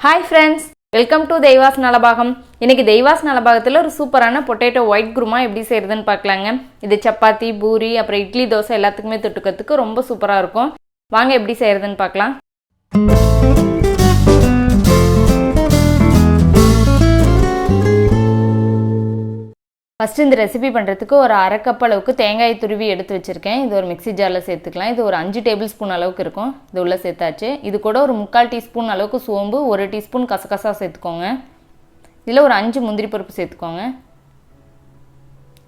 Hi friends, welcome to தெய்வாஸ் Nalabagam. இன்னைக்கு தெய்வாஸ் நலபாகத்துல ஒரு சூப்பரான பொட்டேட்டோ ஒயிட் குருமா எப்படி செய்யறதுன்னு பார்க்கலாங்க. இது சப்பாத்தி, பூரி, அப்புறம் இட்லி, தோசை எல்லாத்துக்குமே தொட்டுக்கிறதுக்கு ரொம்ப சூப்பரா இருக்கும். வாங்க எப்படி செய்யறதுன்னு பார்க்கலாம். ஃபர்ஸ்ட் இந்த ரெசிபி பண்ணுறதுக்கு ஒரு அரை கப் அளவுக்கு தேங்காய் துருவி எடுத்து வச்சுருக்கேன். இது ஒரு மிக்ஸி ஜாரில் சேர்த்துக்கலாம். இது ஒரு 5 டேபிள் ஸ்பூன் அளவுக்கு இருக்கும். இது உள்ளே சேர்த்தாச்சு. இது கூட ஒரு 3/4 டீஸ்பூன் அளவுக்கு சோம்பு, 1 டீஸ்பூன் கசகசா சேர்த்துக்கோங்க. இதில் ஒரு 5 முந்திரி பருப்பு சேர்த்துக்கோங்க.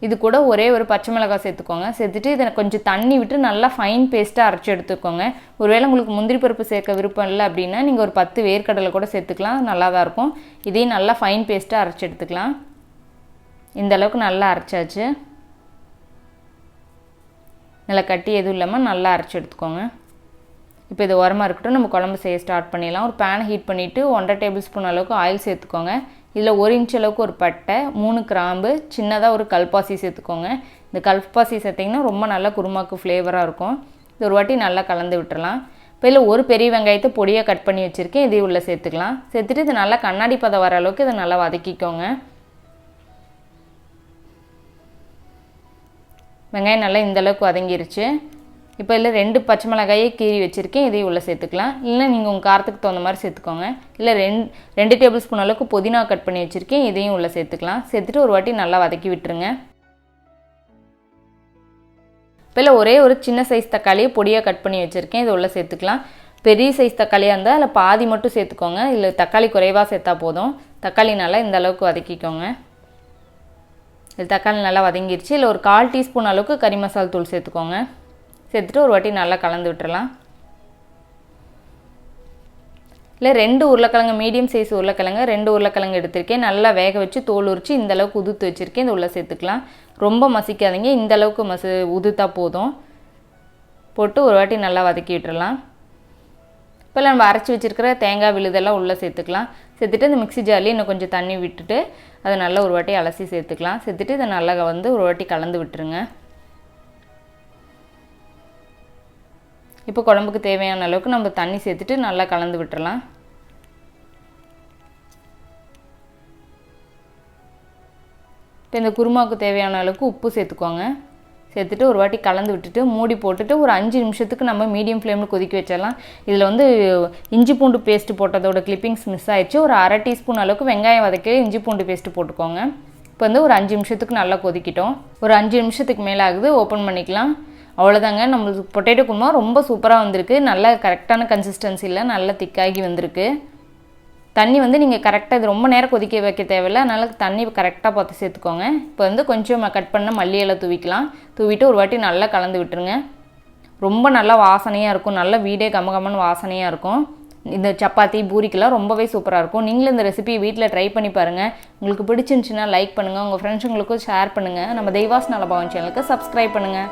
இது கூட ஒரே ஒரு பச்சை மிளகாய் சேர்த்துக்கோங்க. சேர்த்துட்டு இதை கொஞ்சம் தண்ணி விட்டு நல்லா ஃபைன் பேஸ்ட்டாக அரைச்சி எடுத்துக்கோங்க. ஒருவேளை உங்களுக்கு முந்திரி பருப்பு சேர்க்க விருப்பம் இல்லை அப்படின்னா நீங்கள் ஒரு 10 வேர்க்கடலை கூட சேர்த்துக்கலாம், நல்லா தான் இருக்கும். இதையும் நல்லா ஃபைன் பேஸ்ட்டாக அரைச்சி எடுத்துக்கலாம். இந்த அளவுக்கு நல்லா அரைச்சாச்சு. நல்லா கட்டி எதுவும் இல்லாமல் நல்லா அரைச்சி எடுத்துக்கோங்க. இப்போ இது உரமாக இருக்கட்டும், நம்ம குழம்பு செய்ய ஸ்டார்ட் பண்ணிடலாம். ஒரு பேனை ஹீட் பண்ணிவிட்டு 1.5 டேபிள் ஸ்பூன் அளவுக்கு ஆயில் சேர்த்துக்கோங்க. இதில் 1 இன்ச் அளவுக்கு ஒரு பட்டை, 3 கிராம்பு, சின்னதாக ஒரு கல்பாசி சேர்த்துக்கோங்க. இந்த கல்பாசி சேர்த்திங்கன்னா ரொம்ப நல்லா குருமாக்கு ஃப்ளேவராக இருக்கும். இது ஒரு வாட்டி நல்லா கலந்து விட்டுறலாம். இப்போ இதில் ஒரு பெரிய வெங்காயத்தை பொடியாக கட் பண்ணி வச்சுருக்கேன். இதையும் உள்ளே சேர்த்துக்கலாம். சேர்த்துட்டு இது நல்லா கண்ணாடி பதம் வர அளவுக்கு இதை நல்லா வதக்கிக்கோங்க. வெங்காயம் நல்லா இந்தளவுக்கு வதங்கிருச்சு. இப்போ இதில் 2 பச்சை மிளகாயை கீறி வச்சுருக்கேன். இதையும் உள்ளே சேர்த்துக்கலாம். இல்லைனா நீங்கள் உங்கள் காரத்துக்கு தகுந்த மாதிரி சேர்த்துக்கோங்க. இல்லை 2 டேபிள் ஸ்பூன் அளவுக்கு புதினா கட் பண்ணி வச்சுருக்கேன். இதையும் உள்ளே சேர்த்துக்கலாம். சேர்த்துட்டு ஒரு வாட்டி நல்லா வதக்கி விட்டுருங்க. இப்போ இல்லை ஒரே ஒரு சின்ன சைஸ் தக்காளியை பொடியாக கட் பண்ணி வச்சுருக்கேன். இதை உள்ளே சேர்த்துக்கலாம். பெரிய சைஸ் தக்காளியாக இருந்தால் அதில் பாதி மட்டும் சேர்த்துக்கோங்க. இல்லை தக்காளி குறைவாக சேர்த்தா போதும். தக்காளி நல்லா இந்த அளவுக்கு வதக்கிக்கோங்க. இது தக்காளி நல்லா வதங்கிருச்சு. இல்லை ஒரு 1/4 டீஸ்பூன் அளவுக்கு கறி மசாலா தூள் சேர்த்துக்கோங்க. சேர்த்துட்டு ஒரு வாட்டி நல்லா கலந்து விட்டுறலாம். இல்லை 2 உருளைக்கிழங்கு, மீடியம் சைஸ் உருளைக்கிழங்கு 2 உருளைக்கிழங்கு எடுத்திருக்கேன். நல்லா வேக வச்சு தோல் உரித்து இந்த அளவுக்கு உதுத்து வச்சுருக்கேன். இது உள்ளே சேர்த்துக்கலாம். ரொம்ப மசிக்காதீங்க, இந்த அளவுக்கு உதுத்தா போதும். போட்டு ஒரு வாட்டி நல்லா வதக்கி விட்டுறலாம். இப்போ நம்ம அரைச்சி வச்சுருக்கிற தேங்காய் விழுதெல்லாம் உள்ளே சேர்த்துக்கலாம். சேர்த்துட்டு இந்த மிக்ஸி ஜார்லேயே இன்னும் கொஞ்சம் தண்ணி விட்டுட்டு அதை நல்லா ஒரு வாட்டி அலசி சேர்த்துக்கலாம். சேர்த்துட்டு இதை நல்லா ஒரு வாட்டி கலந்து விட்டுருங்க. இப்போ குழம்புக்கு தேவையான அளவுக்கு நம்ம தண்ணி சேர்த்துட்டு நல்லா கலந்து விட்டுறலாம். இப்போ இந்த குருமாவுக்கு தேவையான அளவுக்கு உப்பு சேர்த்துக்கோங்க. சேர்த்துட்டு ஒரு வாட்டி கலந்து விட்டுட்டு மூடி போட்டுட்டு ஒரு 5 நிமிஷத்துக்கு நம்ம மீடியம் ஃப்ளேமில் கொதிக்க வச்சிடலாம். இதில் இஞ்சி பூண்டு பேஸ்ட்டு போட்டதோட கிளிப்பிங்ஸ் மிஸ் ஆயிடுச்சு. ஒரு அரை டீஸ்பூன் அளவுக்கு வெங்காயம் வதக்கி இஞ்சி பூண்டு பேஸ்ட்டு போட்டுக்கோங்க. இப்போ ஒரு 5 நிமிஷத்துக்கு நல்லா கொதிக்கிட்டோம். ஒரு 5 நிமிஷத்துக்கு மேலே ஆகுது. ஓப்பன் பண்ணிக்கலாம். அவ்வளோதாங்க, நம்மளுக்கு பொட்டேட்டோ குருமா ரொம்ப சூப்பராக வந்திருக்கு. நல்லா கரெக்டான கன்சிஸ்டன்சியில் நல்லா திக்காகி வந்திருக்கு. தண்ணி நீங்கள் கரெக்டாக இது ரொம்ப நேரம் கொதிக்க வைக்க தேவையில்லை. அதனால் தண்ணி கரெக்டாக பார்த்து சேர்த்துக்கோங்க. இப்போ கொஞ்சம் கட் பண்ண மல்லி இலை தூவிக்கலாம். தூவிட்டு ஒரு வாட்டி நல்லா கலந்து விட்டுருங்க. ரொம்ப நல்லா வாசனையாக இருக்கும். நல்லா வீடே கமகமன்னு வாசனையாக இருக்கும். இந்த சப்பாத்தி, பூரிக்கெல்லாம் ரொம்பவே சூப்பராக இருக்கும். நீங்களும் இந்த ரெசிபியை வீட்டில் ட்ரை பண்ணி பாருங்கள். உங்களுக்கு பிடிச்சிருந்துச்சின்னா லைக் பண்ணுங்கள். உங்கள் ஃப்ரெண்ட்ஸுங்களுக்கும் ஷேர் பண்ணுங்கள். நம்ம தெய்வாஸ் நலபாகம் சேனலுக்கு சப்ஸ்கிரைப் பண்ணுங்கள்.